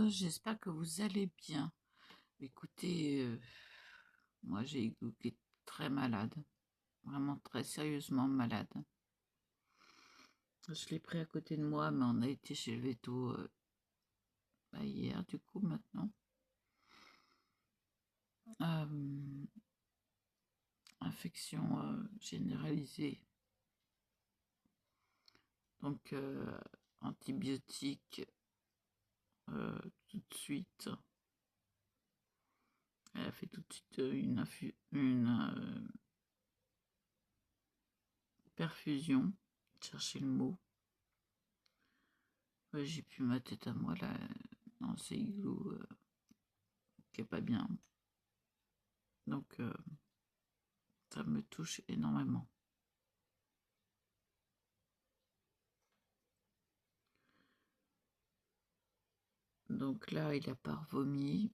j'espère que vous allez bien. Écoutez, moi j'ai Igloo qui est très malade, vraiment très sérieusement malade. Je l'ai pris à côté de moi, mais on a été chez le véto hier, du coup, maintenant. Infection généralisée. Donc, antibiotiques tout de suite. Elle a fait tout de suite une perfusion. Chercher le mot. Ouais, j'ai plus ma tête à moi là. Non, c'est Igloo qui est pas bien. Donc, ça me touche énormément. Donc là, il a pas vomi.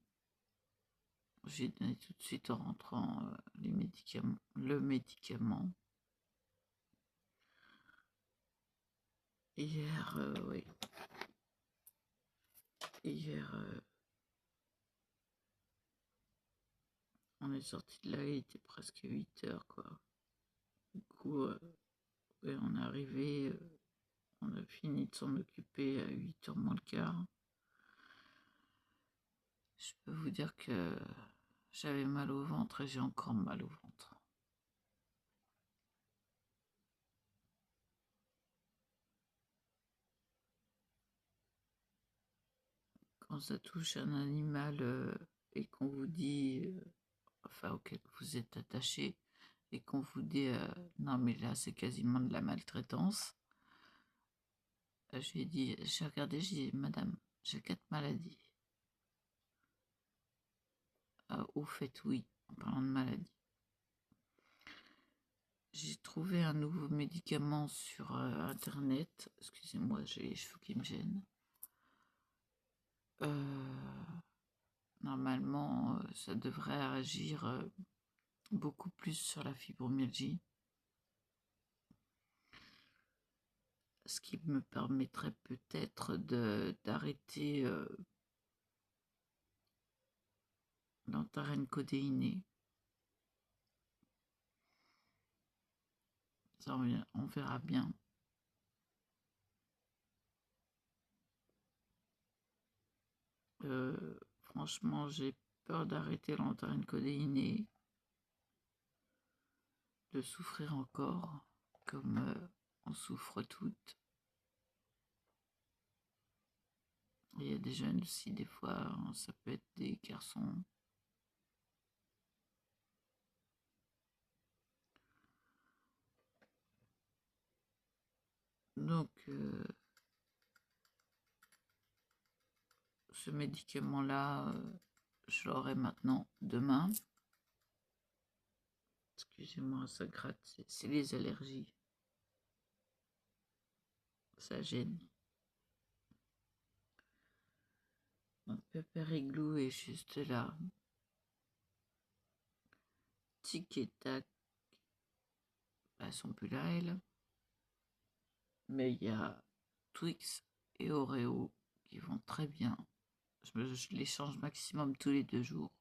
J'ai donné tout de suite en rentrant le médicament. Hier, oui. Hier, on est sorti de là, il était presque 8 heures, quoi. Du coup, ouais, on est arrivé, on a fini de s'en occuper à 8 heures moins le quart. Je peux vous dire que j'avais mal au ventre et j'ai encore mal au ventre. Quand ça touche un animal et qu'on vous dit, enfin auquel vous êtes attaché, et qu'on vous dit non mais là c'est quasiment de la maltraitance, j'ai regardé, j'ai dit madame, j'ai 4 maladies. Au fait oui, en parlant de maladie. J'ai trouvé un nouveau médicament sur internet, excusez-moi j'ai les cheveux qui me gênent. Normalement ça devrait agir beaucoup plus sur la fibromyalgie. Ce qui me permettrait peut-être d'arrêter l'antarène codéinée. Ça, on verra bien. Franchement, j'ai peur d'arrêter l'antarène codéinée, de souffrir encore, comme on souffre toutes. Il y a des jeunes aussi, des fois, ça peut être des garçons. Donc, ce médicament-là, je l'aurai maintenant demain. Excusez-moi, ça gratte, c'est les allergies. Ça gêne. Donc, Pépère Igloo est juste là. Tic et tac. Elles sont plus là, elles. Mais il y a Twix et Oreo qui vont très bien. Je les change maximum tous les 2 jours.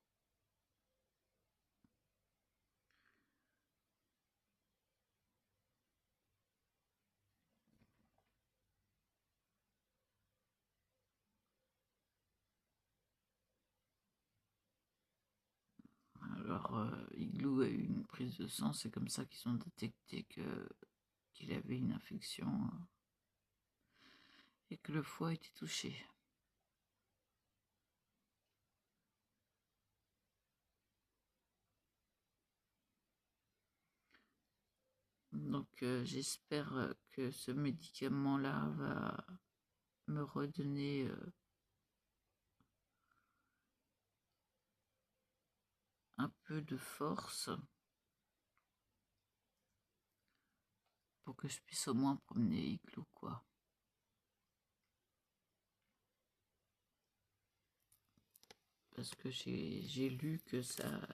Alors, Igloo a eu une prise de sang, c'est comme ça qu'ils ont détecté qu'il avait une infection et que le foie était touché. Donc, j'espère que ce médicament-là va me redonner un peu de force pour que je puisse au moins promener Igloo, quoi. Parce que j'ai lu que ça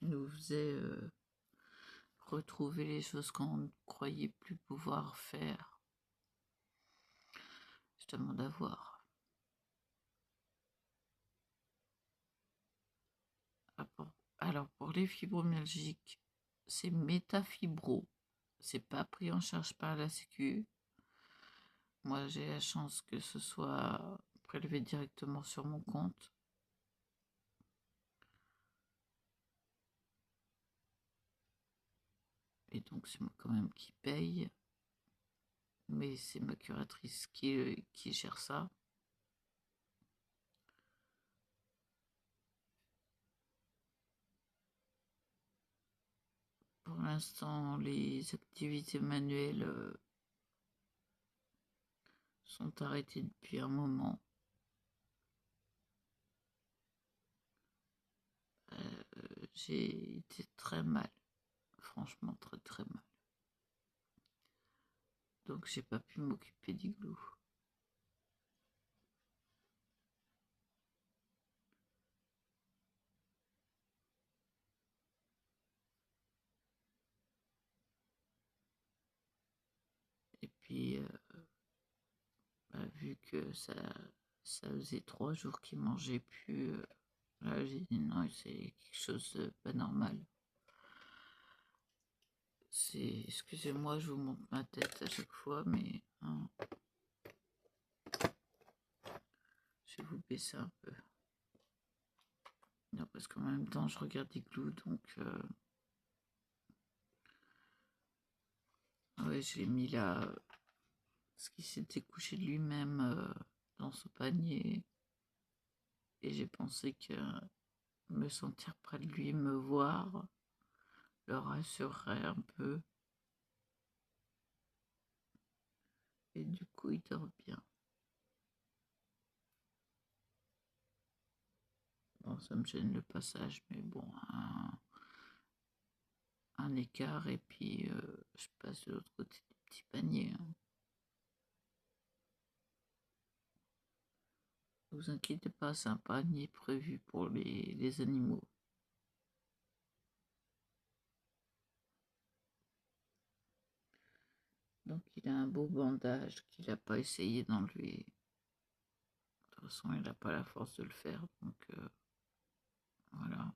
nous faisait retrouver les choses qu'on ne croyait plus pouvoir faire. Je demande à voir. Alors, pour les fibromyalgiques, c'est Métafibro. C'est pas pris en charge par la Sécu. Moi, j'ai la chance que ce soit prélevé directement sur mon compte. Et donc, c'est moi quand même qui paye. Mais c'est ma curatrice qui gère ça. Pour l'instant, les activités manuelles sont arrêtées depuis un moment. J'ai été très mal, franchement très très mal. Donc j'ai pas pu m'occuper d'Igloo. Et puis, vu que ça faisait 3 jours qu'il mangeait plus, là j'ai dit non, c'est quelque chose de pas normal. Excusez-moi, je vous montre ma tête à chaque fois, mais hein, je vais vous baisser un peu. Non, parce qu'en même temps, je regarde Igloo, donc ouais, je l'ai mis là, parce qu'il s'était couché de lui-même dans ce panier, et j'ai pensé que me sentir près de lui, me voir, le rassurerait un peu. Et du coup, il dort bien. Bon, ça me gêne le passage, mais bon, un écart, et puis je passe de l'autre côté du petit panier. Hein. Ne vous inquiétez pas, c'est un panier prévu pour les animaux. Donc il a un beau bandage qu'il n'a pas essayé d'enlever. De toute façon, il n'a pas la force de le faire, donc voilà.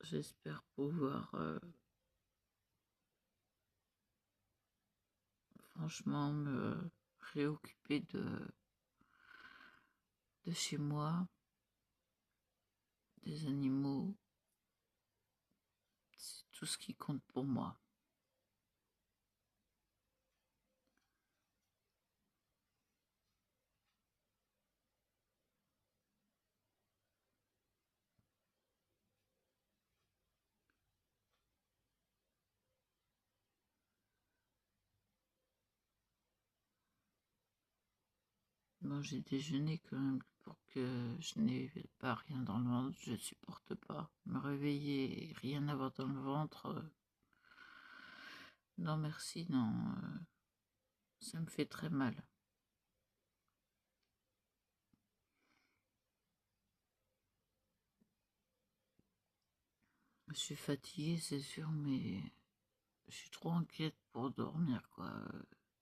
J'espère pouvoir franchement me réoccuper de chez moi, des animaux. C'est tout ce qui compte pour moi. Bon, j'ai déjeuné quand même pour que je n'ai pas rien dans le ventre, je supporte pas. Me réveiller et rien avoir dans le ventre, non merci, non, ça me fait très mal. Je suis fatiguée, c'est sûr, mais je suis trop inquiète pour dormir, quoi.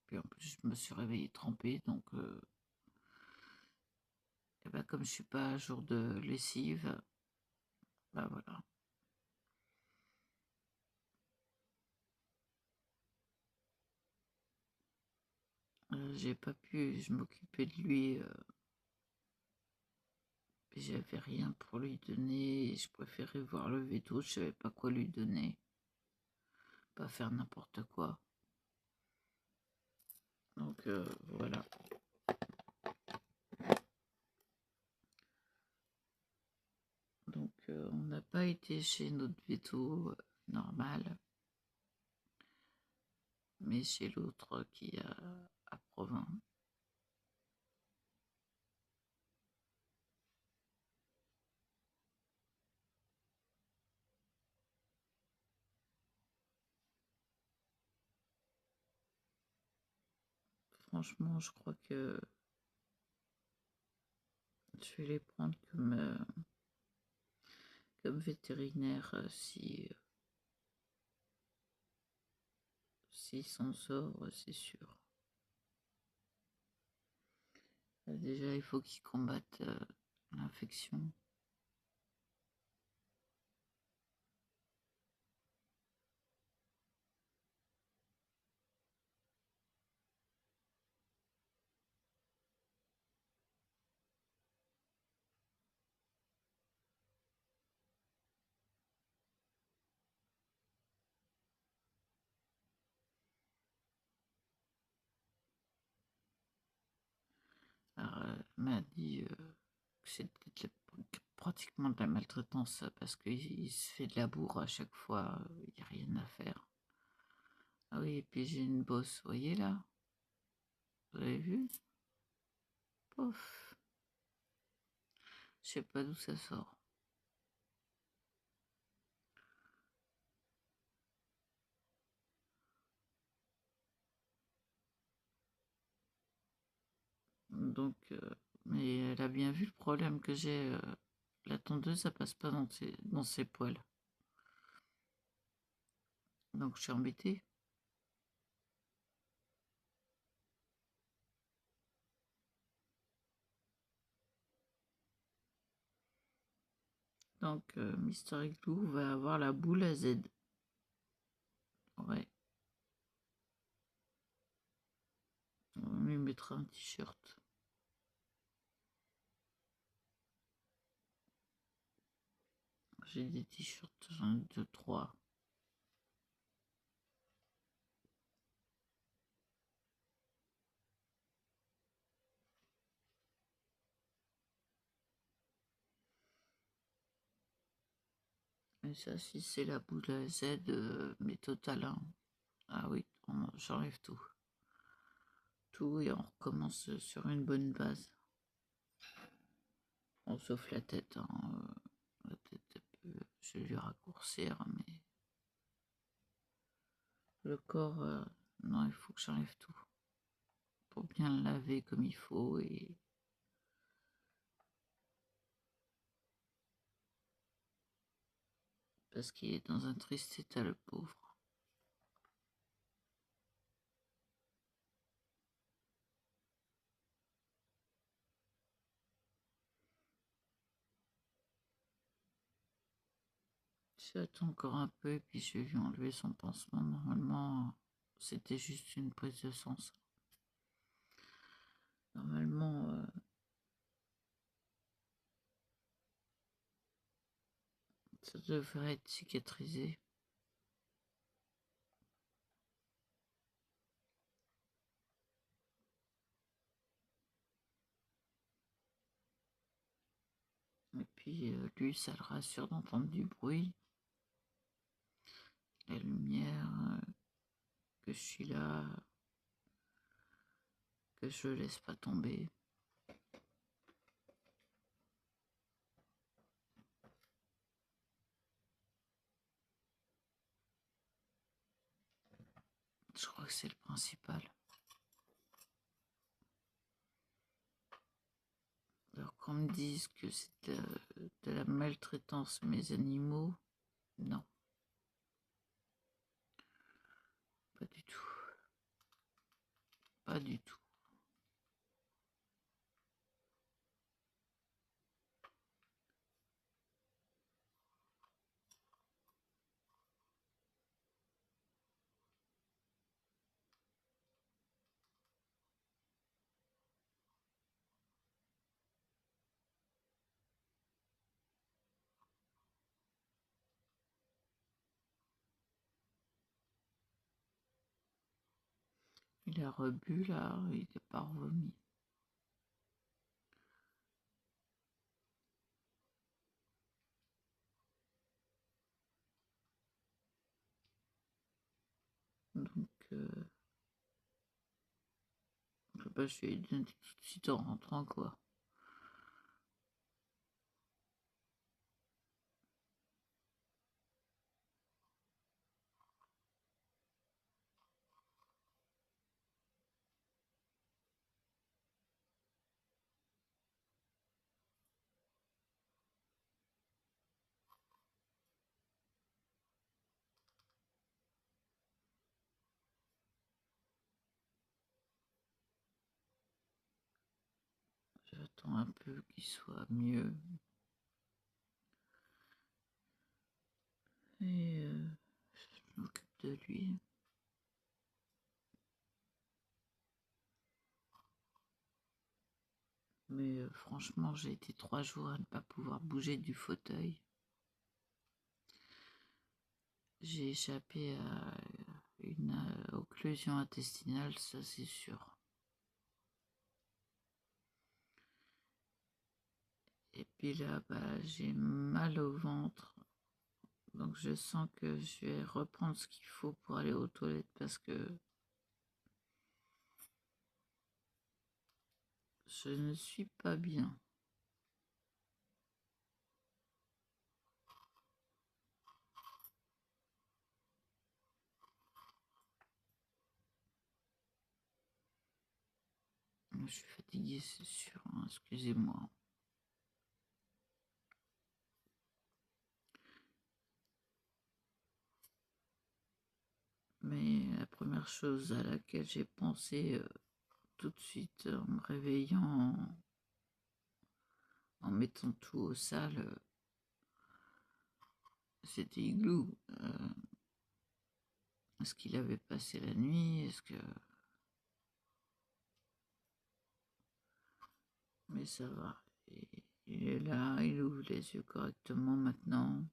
Puis en plus, je me suis réveillée trempée, donc et ben, comme je suis pas à jour de lessive, bah voilà. J'ai pas pu m'occuper de lui, j'avais rien pour lui donner, je préférais voir le veto, je savais pas quoi lui donner, pas faire n'importe quoi. Donc voilà. Donc on n'a pas été chez notre veto normal, mais chez l'autre qui a à Provins. Franchement, je crois que je vais les prendre comme comme vétérinaire s'il s'en sort, c'est sûr. Déjà, il faut qu'il combatte l'infection. Alors, elle m'a dit que c'était pratiquement de la maltraitance parce qu'il se fait de la bourre à chaque fois, il n'y a rien à faire. Ah oui, et puis j'ai une bosse, vous voyez là? Vous avez vu? Pouf! Je sais pas d'où ça sort. Donc, mais elle a bien vu le problème que j'ai. La tondeuse, ça passe pas dans ses poils. Donc, je suis embêtée. Donc, Mister Igloo va avoir la boule à Z. Ouais. On lui mettra un t-shirt. J'ai des t-shirts, j'en ai 2, 3. Et ça, si c'est la boule à Z, mais total, hein. Ah oui, j'enlève tout. Tout et on recommence sur une bonne base. Bon, sauf la tête, hein. La tête, je vais lui raccourcir, mais le corps, non, il faut que j'enlève tout. Pour bien le laver comme il faut et parce qu'il est dans un triste état, le pauvre. J'attends encore un peu et puis je vais lui enlever son pansement. Normalement, c'était juste une prise de sang. Normalement, ça devrait être cicatrisé. Et puis lui, ça le rassure d'entendre du bruit, la lumière, que je suis là, que je le laisse pas tomber. Je crois que c'est le principal. Alors qu'on me dise que c'est de la maltraitance mes animaux, non, pas du tout. Pas du tout. Il a rebu là, il n'est pas revomi. Donc, je vais lui donner tout de suite en rentrant, quoi. J'attends un peu qu'il soit mieux. Et je m'occupe de lui. Mais franchement, j'ai été 3 jours à ne pas pouvoir bouger du fauteuil. J'ai échappé à une occlusion intestinale, ça c'est sûr. Et puis là, j'ai mal au ventre. Donc je sens que je vais reprendre ce qu'il faut pour aller aux toilettes parce que je ne suis pas bien. Je suis fatiguée, c'est sûr, hein, excusez-moi. Mais la première chose à laquelle j'ai pensé tout de suite en me réveillant, en mettant tout au sale, c'était Igloo. Est-ce qu'il avait passé la nuit? Est-ce que... Mais ça va. Il est là, il ouvre les yeux correctement maintenant.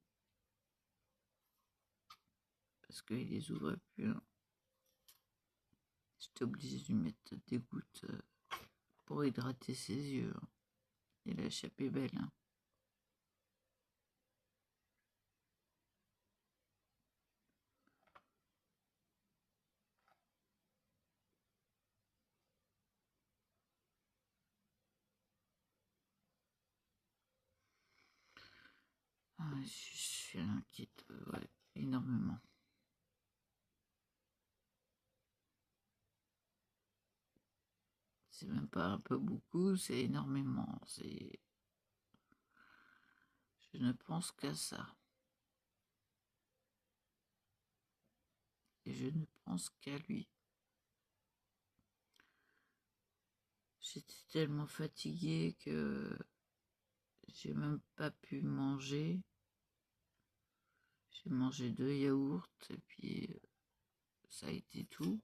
Parce qu'il les ouvrait plus. Hein. J'étais obligée de lui mettre des gouttes pour hydrater ses yeux. Hein. Il a échappé belle. Hein. Ah, je suis inquiète, ouais, énormément. C'est même pas un peu beaucoup, c'est énormément. Je ne pense qu'à ça. Et je ne pense qu'à lui. J'étais tellement fatiguée que j'ai même pas pu manger. J'ai mangé 2 yaourts et puis ça a été tout.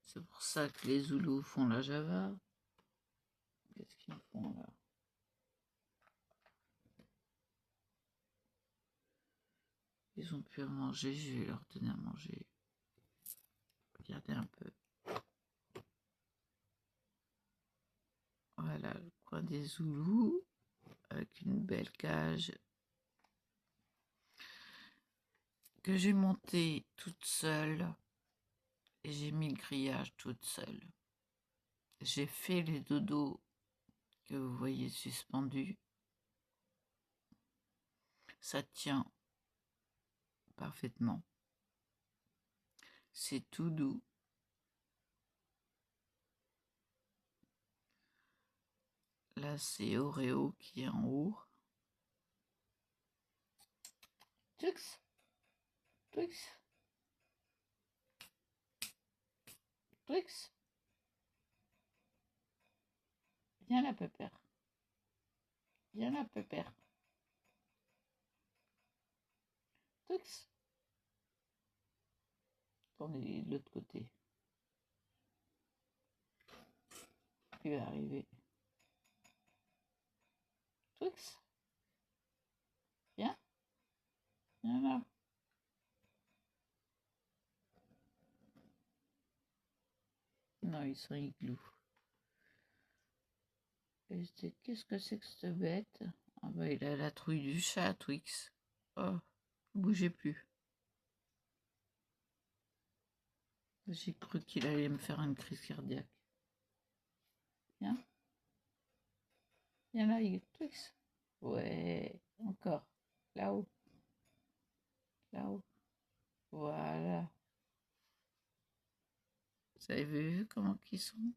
C'est pour ça que les Zoulous font la Java. Qu'est-ce qu'ils font là? Ils ont pu à manger, je vais leur donner à manger. Regardez un peu. Voilà, le coin des Zoulous, avec une belle cage que j'ai montée toute seule et j'ai mis le grillage toute seule. J'ai fait les dodos que vous voyez suspendus. Ça tient parfaitement. C'est tout doux. Là, c'est Oreo qui est en haut. Twix, Twix, Twix. Viens là, pépère. Viens là, pépère. Twix. Tournez de l'autre côté. Il va arriver. Twix. Viens. Viens là. Non, ils sont Igloo. Qu'est-ce que c'est que cette bête? Ah bah, il a la trouille du chat, Twix. Oh, bougez plus. J'ai cru qu'il allait me faire une crise cardiaque. Viens. Viens là, Twix. Ouais, encore. Là-haut. Là-haut. Voilà. Vous avez vu comment ils sont?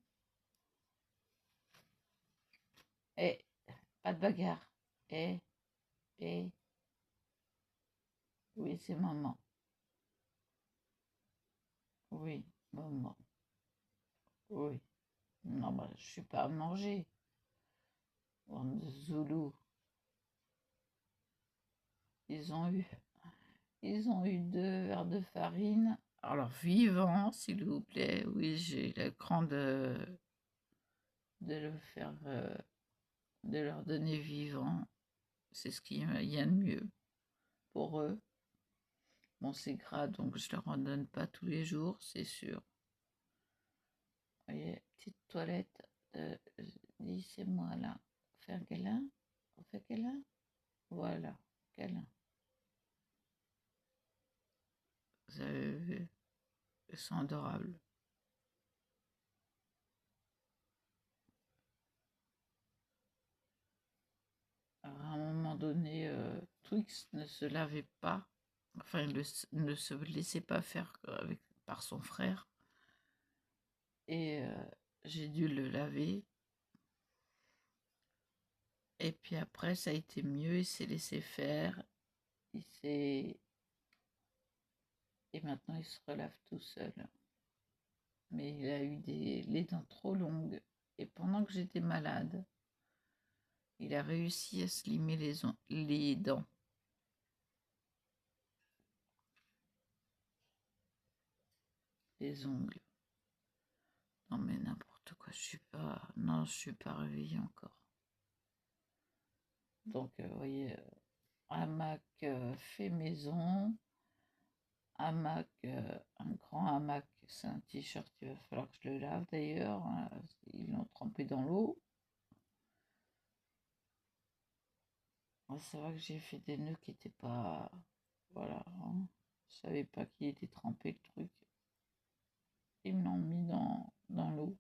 Eh, pas de bagarre. Eh. Oui, c'est maman. Oui, maman. Oui, Non, bah, je suis pas à manger. Bande de Zoulous. Ils ont eu, ils ont eu 2 verres de farine. Alors, vivant, s'il vous plaît. Oui, j'ai l'écran de le faire, de leur donner vivant. C'est ce qu'il y a de mieux pour eux. Bon, c'est gras, donc je leur en donne pas tous les jours, c'est sûr. Vous voyez, petite toilette. Dis, c'est moi là. Fais un câlin. On fait câlin. Voilà, câlin. Vous avez vu, ils sont adorables. Alors, à un moment donné, Twix ne se lavait pas. Enfin, ne se laissait pas faire par son frère. Et j'ai dû le laver. Et puis après, ça a été mieux. Il s'est laissé faire. Il s'est... Et maintenant, il se relave tout seul. Mais il a eu les dents trop longues. Et pendant que j'étais malade, il a réussi à se limer les dents. Les ongles. Non mais n'importe quoi, je suis pas réveillée encore. Donc, vous voyez, hamac fait maison, hamac, un grand hamac, c'est un t-shirt, il va falloir que je le lave d'ailleurs, hein, ils l'ont trempé dans l'eau. C'est vrai que j'ai fait des nœuds qui n'étaient pas... Voilà, hein. Je savais pas qui était trempé le truc. Ils me l'ont mis dans l'eau.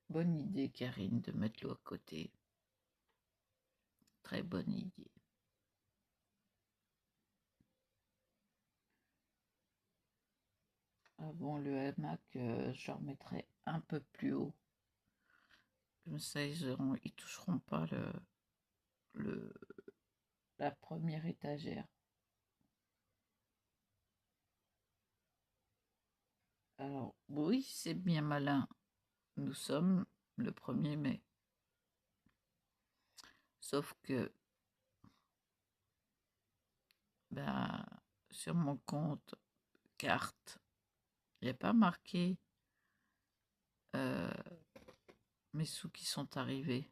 Bonne idée, Karine, de mettre l'eau à côté. Très bonne idée. Ah bon, le hamac, je le remettrai un peu plus haut. Comme ça, ils toucheront pas la première étagère. Alors, oui, c'est bien malin. Nous sommes le 1er mai. Sauf que, ben, sur mon compte carte, il n'y a pas marqué mes sous qui sont arrivés.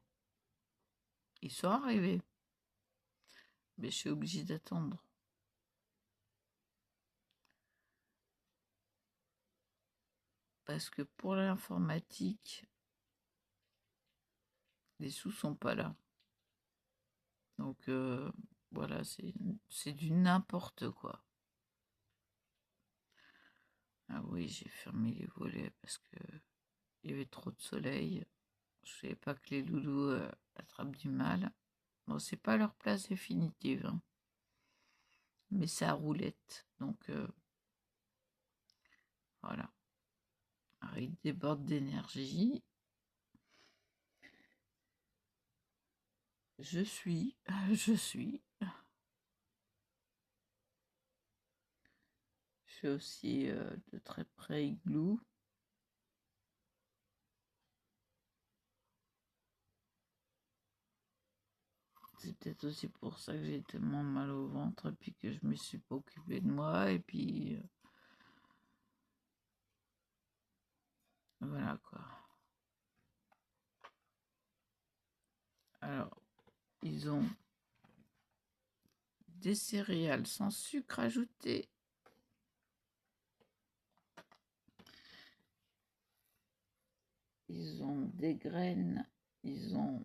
Ils sont arrivés. Mais je suis obligée d'attendre. Parce que pour l'informatique, les sous sont pas là. Donc, voilà, c'est du n'importe quoi. Ah oui, j'ai fermé les volets parce que il y avait trop de soleil. Je savais pas que les loulous attrapent du mal. Bon, c'est pas leur place définitive, hein. Mais c'est à roulette. Donc, voilà. Alors, ils débordent d'énergie. Je suis. Je suis aussi de très près Igloo. C'est peut-être aussi pour ça que j'ai tellement mal au ventre et puis que je me suis pas occupée de moi et puis voilà quoi. Alors, ils ont des céréales sans sucre ajouté. Ils ont des graines, ils ont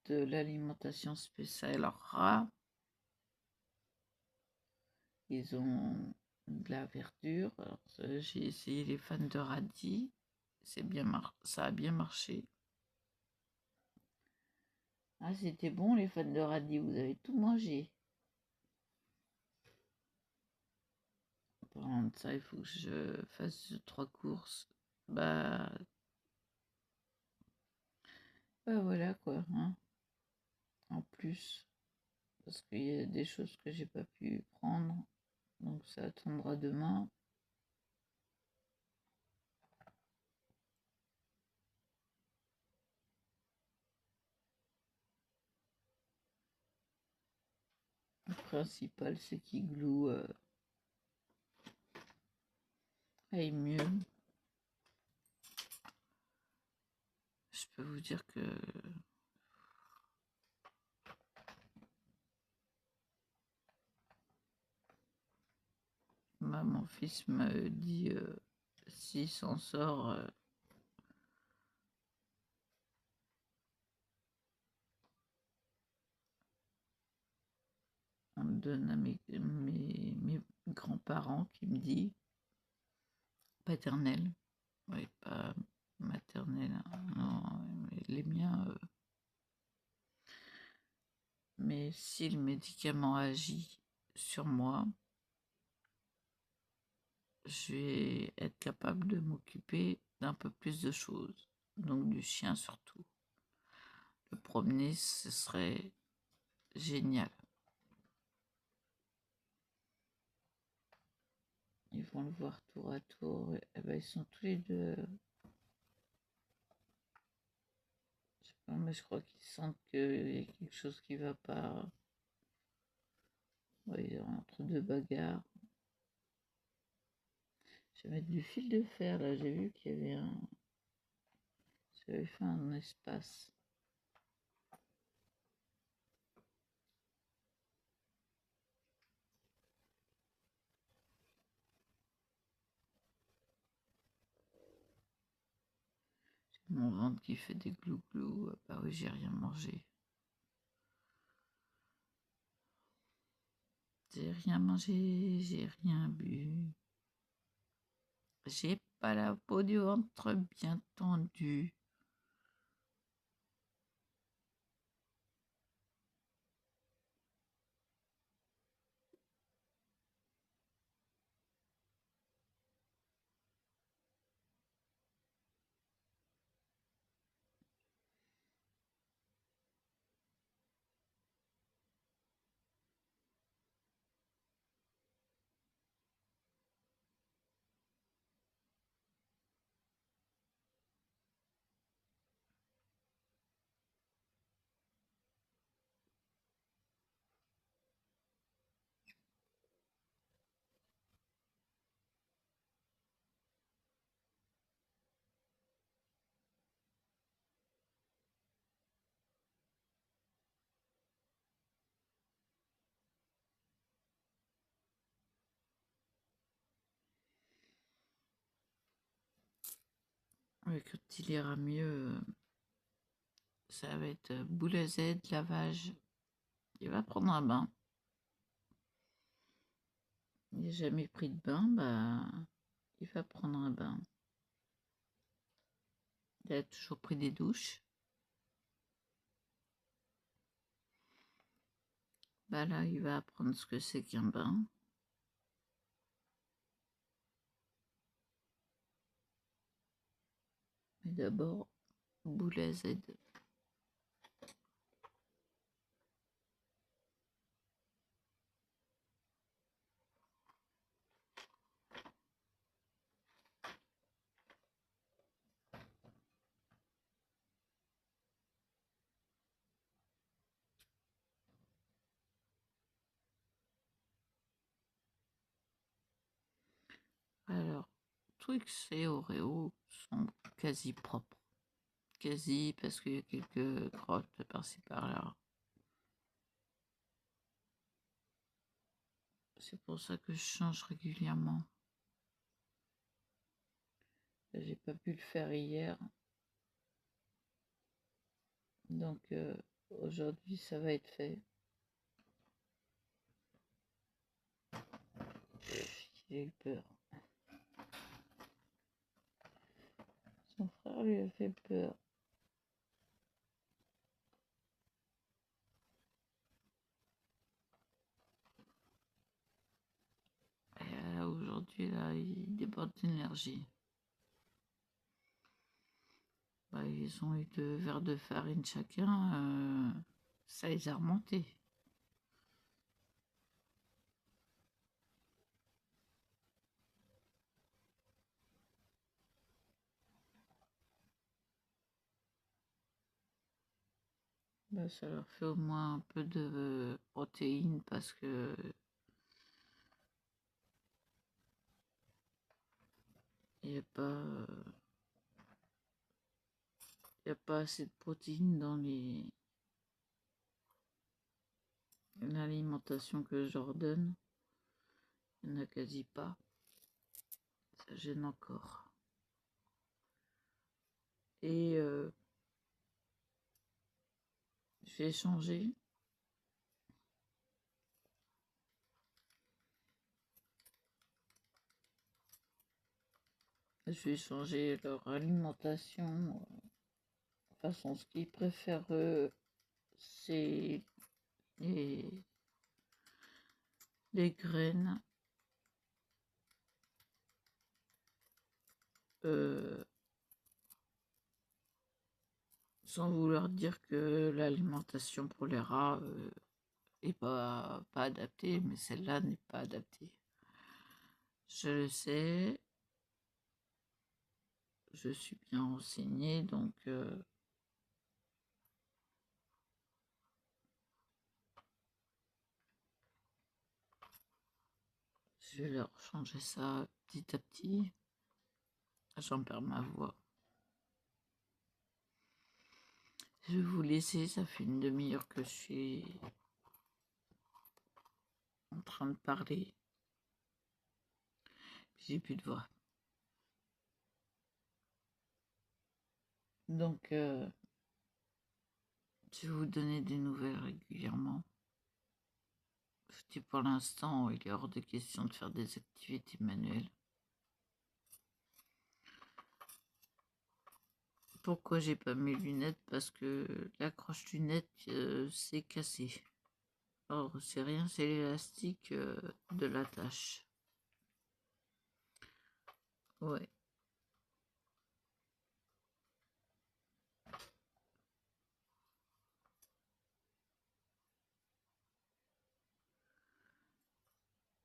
de l'alimentation spéciale rat, ils ont de la verdure. Alors, j'ai essayé les fans de radis, ça a bien marché. Ah, c'était bon les fans de radis, vous avez tout mangé. En parlant de ça, il faut que je fasse 3 courses. Bah voilà quoi, hein. En plus, parce qu'il y a des choses que j'ai pas pu prendre, donc ça attendra demain. principal, c'est qu'Igloo aille mieux. Je peux vous dire que mon fils me dit s'il s'en sort, on me donne à mes grands-parents qui me dit paternels, oui, pas maternels, hein, non, les miens. Mais si le médicament agit sur moi, je vais être capable de m'occuper d'un peu plus de choses, donc du chien surtout. Le promener, ce serait génial. Ils vont le voir tour à tour. Et ben, ils sont tous les deux. Je sais pas, mais je crois qu'ils sentent qu'il y a quelque chose qui va pas. Ouais, entre deux bagarres. Je vais mettre du fil de fer là. J'ai vu qu'il y avait un. J'avais fait un espace. Mon ventre qui fait des glouglous. Bah oui, j'ai rien mangé. J'ai rien mangé, j'ai rien bu. J'ai pas la peau du ventre bien tendue. Ouais, quand il ira mieux, ça va être boule à Z, lavage. Il va prendre un bain. Il n'a jamais pris de bain, bah, il va prendre un bain. Il a toujours pris des douches. Bah là, il va apprendre ce que c'est qu'un bain. Mais d'abord, boule à Z. Alors, Twix et Oreo sont quasi propres. Quasi, parce qu'il y a quelques crottes par-ci par-là. C'est pour ça que je change régulièrement. J'ai pas pu le faire hier. Donc aujourd'hui, ça va être fait. J'ai eu peur. Son frère lui a fait peur. Et aujourd'hui, là, il déborde d'énergie. Bah, ils ont eu 2 verres de farine chacun. Ça les a remontés. Bah, ça leur fait au moins un peu de protéines parce que il n'y a pas, y a pas assez de protéines dans l'alimentation que je leur donne. Il n'y en a quasi pas. Ça gêne encore. Et je vais changer. Je vais changer leur alimentation. De toute façon, ce qu'ils préfèrent, c'est les, les graines. Sans vouloir dire que l'alimentation pour les rats est pas adaptée, mais celle-là n'est pas adaptée. Je le sais, je suis bien renseignée, donc je vais leur changer ça petit à petit. J'en perds ma voix. Je vais vous laisser, ça fait une demi-heure que je suis en train de parler. J'ai plus de voix. Donc, je vais vous donner des nouvelles régulièrement. Je dis pour l'instant, il est hors de question de faire des activités manuelles. Pourquoi j'ai pas mes lunettes? Parce que l'accroche lunette s'est cassée. Or, c'est rien, c'est l'élastique de l'attache. Ouais.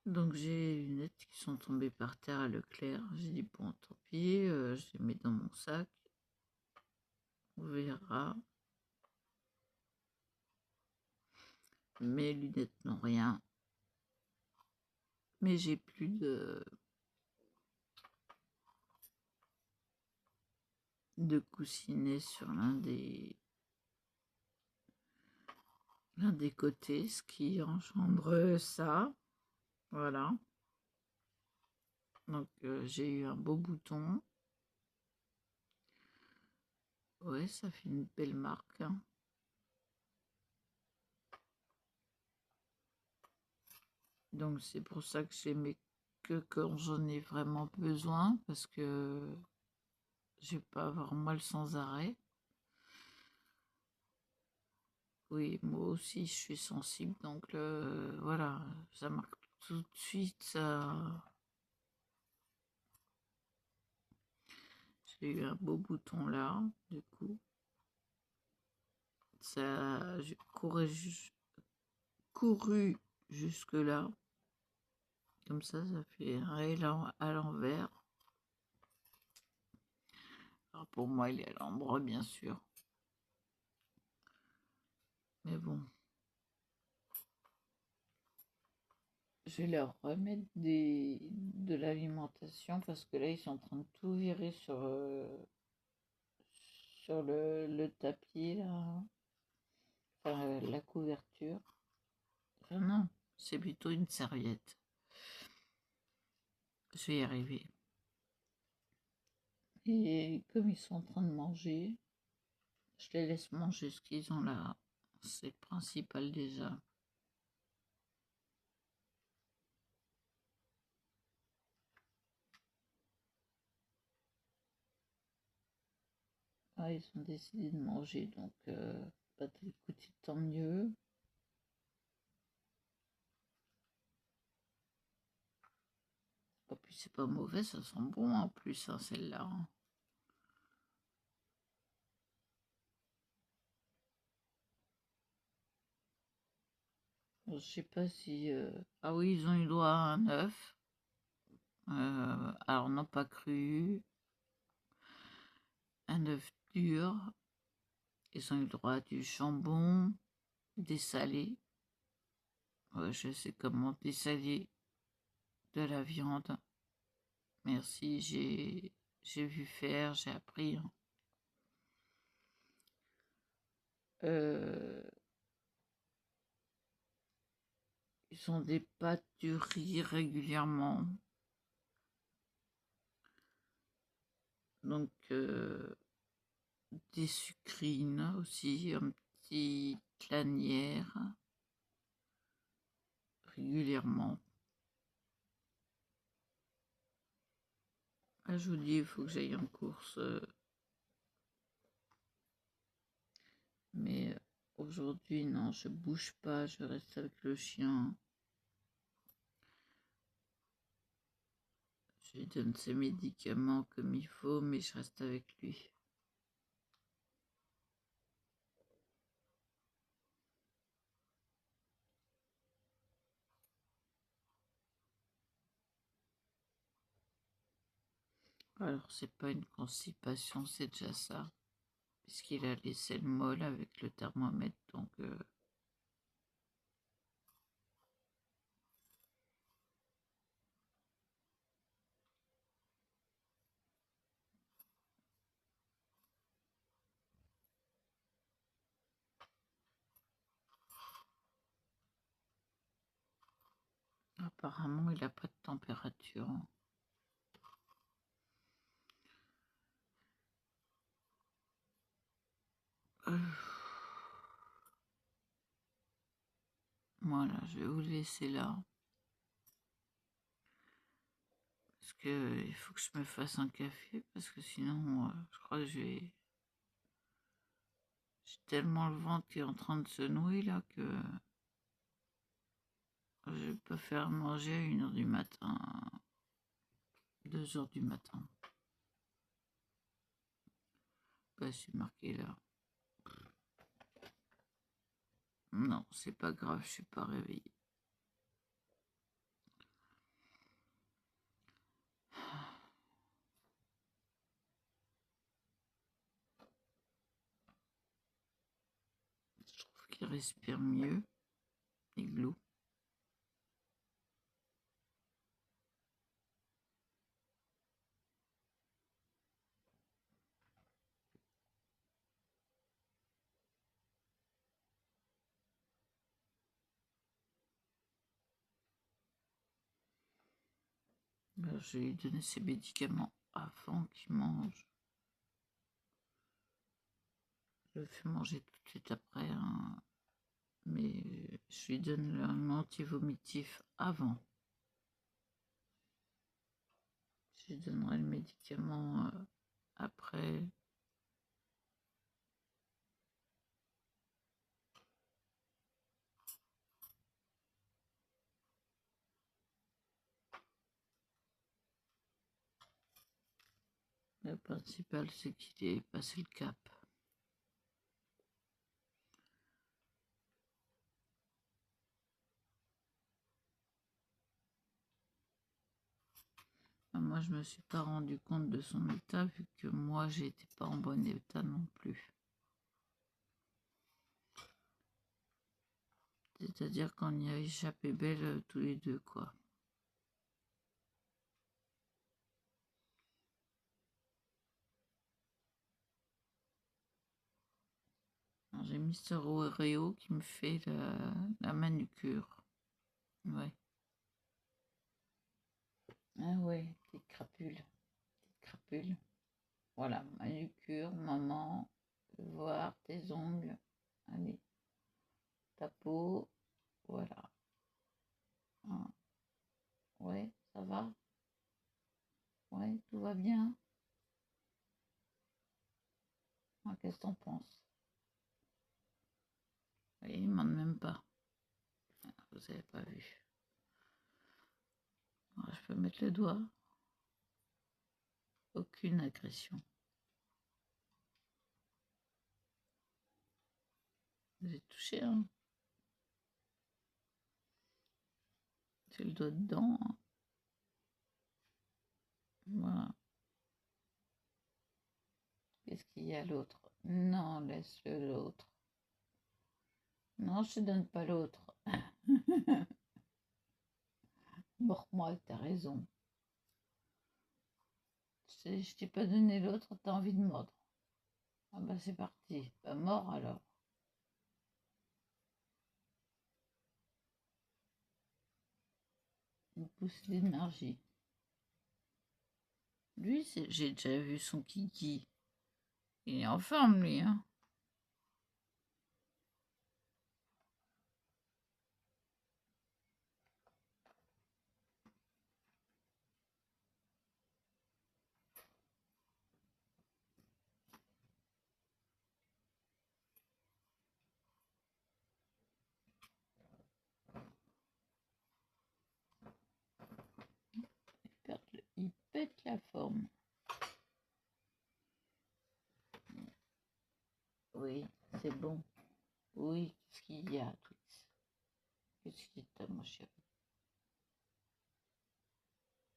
Donc j'ai les lunettes qui sont tombées par terre à Leclerc. J'ai dit bon, tant pis, je les mets dans mon sac. On verra. Mes lunettes n'ont rien. Mais j'ai plus de coussinet sur l'un des côtés, ce qui engendre ça. Voilà. Donc j'ai eu un beau bouton. Ouais, ça fait une belle marque. Hein. Donc c'est pour ça que j'ai mis que quand j'en ai vraiment besoin, parce que je vais pas avoir mal sans arrêt. Oui, moi aussi je suis sensible, donc voilà, ça marque tout de suite. J'ai eu un beau bouton là, du coup. Ça, j'ai couru jusque là. Comme ça fait un élan à l'envers. Alors pour moi, il est à l'endroit, bien sûr. Mais bon. Je vais leur remettre de l'alimentation parce que là, ils sont en train de tout virer sur le tapis, là. Enfin, la couverture. Enfin, non, c'est plutôt une serviette. Je vais y arriver. Et comme ils sont en train de manger, je les laisse manger ce qu'ils ont là. C'est le principal déjà. Ah, ils ont décidé de manger, donc bah, écoutez, tant mieux. Et puis c'est pas mauvais, ça sent bon en plus, hein, celle-là. Hein. Je sais pas si... Ah oui, ils ont eu droit à un œuf. Alors non pas cru. Un œuf dur. Ils ont eu le droit à du jambon, des salés. Ouais, je sais comment dessaler de la viande. Merci, j'ai vu faire, j'ai appris. Hein. Ils ont des pâtes du riz régulièrement. Donc, des sucrines aussi, un petit lanière régulièrement. Ah, je vous dis, il faut que j'aille en course. Mais aujourd'hui, non, je bouge pas, je reste avec le chien. Je lui donne ses médicaments comme il faut, mais je reste avec lui. Alors, c'est pas une constipation, c'est déjà ça. Puisqu'il a laissé le molle avec le thermomètre, donc... apparemment, il n'a pas de température. Voilà, je vais vous laisser là. Parce que il faut que je me fasse un café, parce que sinon, je crois que j'ai tellement le ventre qui est en train de se nouer là que je peux faire manger à 1h du matin, 2h du matin. Bah, c'est marqué là. Non, c'est pas grave, je suis pas réveillée. Je trouve qu'il respire mieux. Igloo. Alors, je vais lui donner ses médicaments avant qu'il mange. Je le fais manger tout de suite après, hein. Mais je lui donne un anti-vomitif avant. Je lui donnerai le médicament après. Le principal, c'est qu'il ait passé le cap. Moi, je me suis pas rendu compte de son état, vu que moi, j'étais pas en bon état non plus. C'est-à-dire qu'on y a échappé belle tous les deux, quoi. J'ai Mister Oreo qui me fait la manucure. Ouais. Ah ouais, petite crapule. Petite crapule. Voilà, manucure, maman, voir tes ongles. Allez, ta peau. Voilà. Ah, ouais, ça va? Ouais, tout va bien? Ah, qu'est-ce que t'en penses? Oui, il ne demande même pas. Vous n'avez pas vu. Alors, je peux mettre le doigt. Aucune agression. Vous êtes touché, hein? C'est le doigt dedans. Hein. Voilà. Qu'est-ce qu'il y a l'autre? Non, laisse-le l'autre. Non, je te donne pas l'autre. Mors-moi, t'as raison. Je t'ai pas donné l'autre, t'as envie de mordre. Ah bah c'est parti. Bah mort alors. Il pousse l'énergie. Lui, j'ai déjà vu son kiki. Il est en forme, lui, hein. Il pète la forme. Oui, c'est bon. Oui, qu'est-ce qu'il y a, Twix? Qu'est-ce qu'il y a, mon chéri?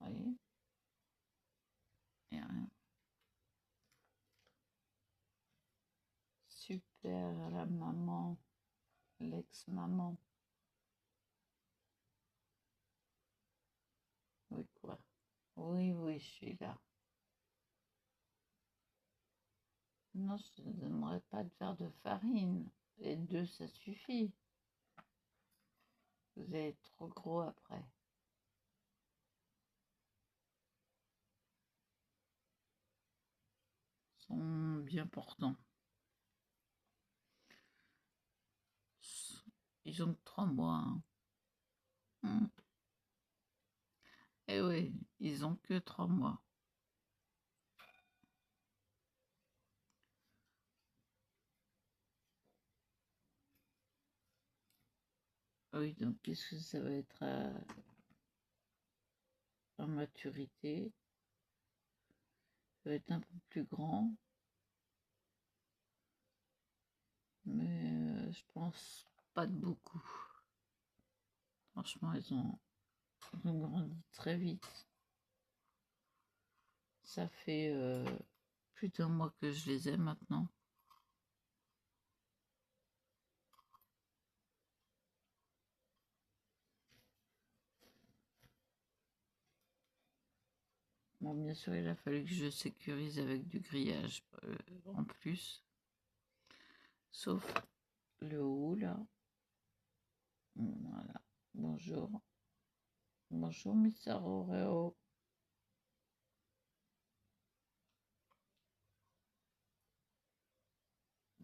Oui, et rien. Super, la maman, l'ex-maman. Oui, quoi? Oui, oui, je suis là. Non, je ne donnerai pas de verre de farine. Et deux, ça suffit. Vous allez être trop gros après. Ils sont bien portants. Ils ont que 3 mois. Hein. Eh oui, ils ont que 3 mois. Oui, donc qu'est-ce que ça va être en maturité? Ça va être un peu plus grand. Mais je pense pas de beaucoup. Franchement, ils ont grandi très vite. Ça fait plus d'un mois que je les ai maintenant. Bon, bien sûr, il a fallu que je sécurise avec du grillage en plus. Sauf le haut, là. Voilà. Bonjour. Bonjour, Mister Oreo.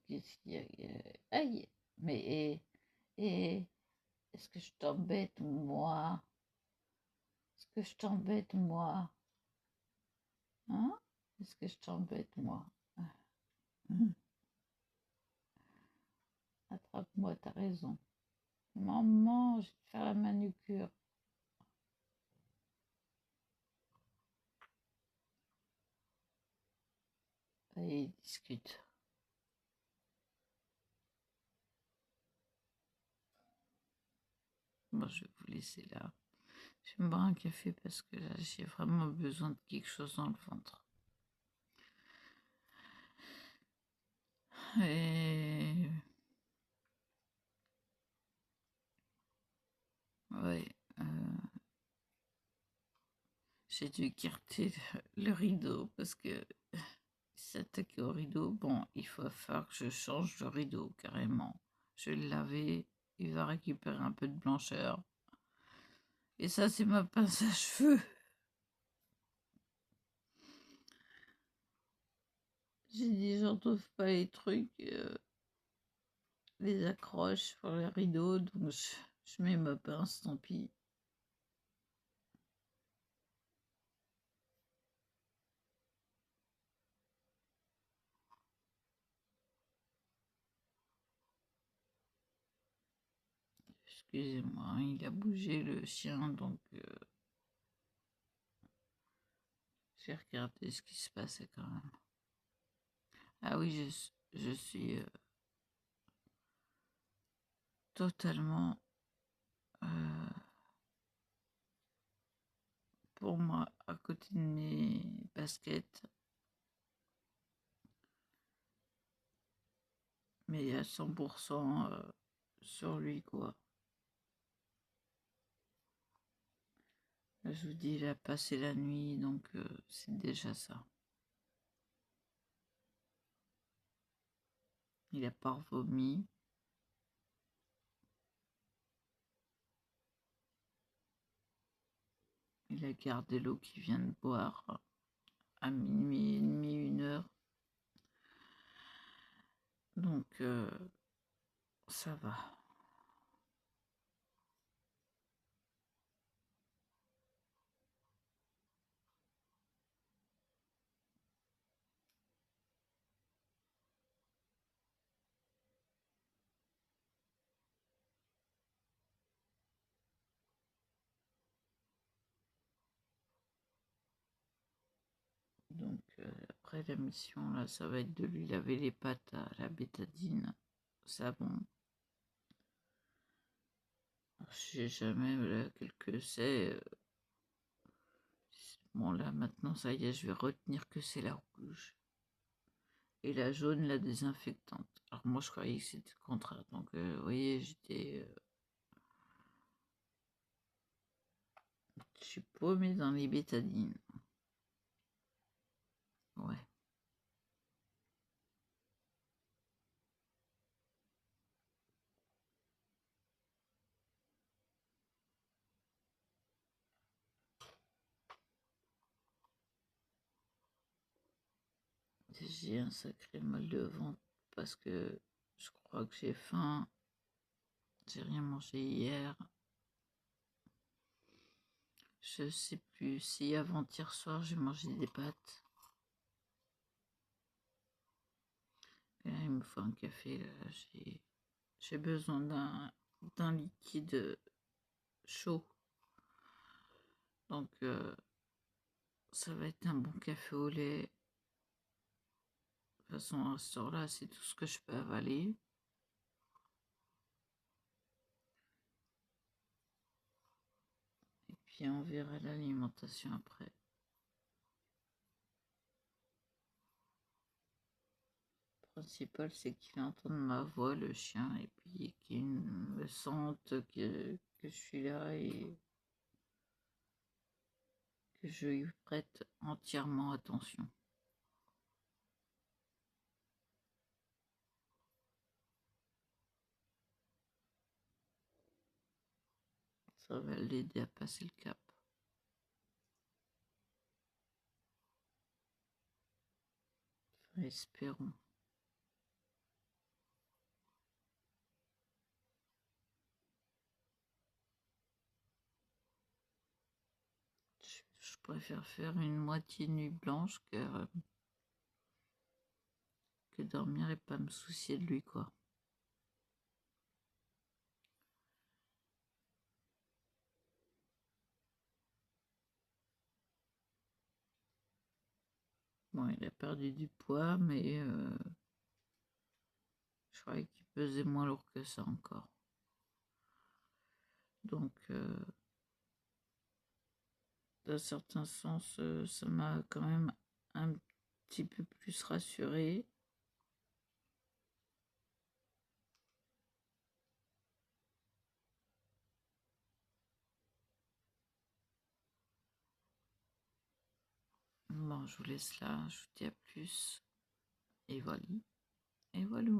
Qu'est-ce qu'il y a? Aïe! Mais est-ce que je t'embête, moi? Est-ce que je t'embête, moi? Hein? Est-ce que je t'embête, moi? Attrape-moi, t'as raison. Maman, je vais te faire la manucure. Allez, discute. Bon, je vais vous laisser là. Je vais me boire un café parce que là, j'ai vraiment besoin de quelque chose dans le ventre. Et... ouais. J'ai dû écarter le rideau parce que s'attaquer au rideau. Bon, il faut faire que je change le rideau carrément. Je vais le laver, il va récupérer un peu de blancheur. Et ça, c'est ma pince à cheveux. J'ai dit, j'en trouve pas les trucs, les accroches pour les rideaux, donc je mets ma pince, tant pis. Excusez-moi, il a bougé le chien, donc j'ai regardé ce qui se passait quand même. Ah oui, je suis totalement, pour moi, à côté de mes baskets. mais à 100% sur lui, quoi. Là, je vous dis, il a passé la nuit, donc c'est déjà ça. Il a pas vomi. Il a gardé l'eau qu'il vient de boire à minuit et demi, 1 heure. Donc, ça va. Donc, après la mission, là, ça va être de lui laver les pattes à la bétadine, savon. Je sais jamais lequel que c'est. Bon, là, maintenant, ça y est, je vais retenir que c'est la rouge. Et la jaune, la désinfectante. Alors, moi, je croyais que c'était le contraire. Donc, vous voyez, je suis paumée dans les bétadines. Ouais. J'ai un sacré mal de ventre parce que je crois que j'ai faim. J'ai rien mangé hier. Je sais plus si avant-hier soir j'ai mangé des pâtes. Et là, il me faut un café. Là, j'ai besoin d'un liquide chaud. Donc, ça va être un bon café au lait. De toute façon, à ce là c'est tout ce que je peux avaler. Et puis, on verra l'alimentation après. Le principal, c'est qu'il entende ma voix, le chien, et puis qu'il me sente que je suis là et que je lui prête entièrement attention. Ça va l'aider à passer le cap. Enfin, espérons. Je préfère faire une moitié nuit blanche que dormir et pas me soucier de lui, quoi. Bon, il a perdu du poids, mais je croyais qu'il pesait moins lourd que ça encore. Donc, d'un certain sens, ça m'a quand même un petit peu plus rassurée. Bon, je vous laisse là, je vous dis à plus. Et voilà. Et voilà.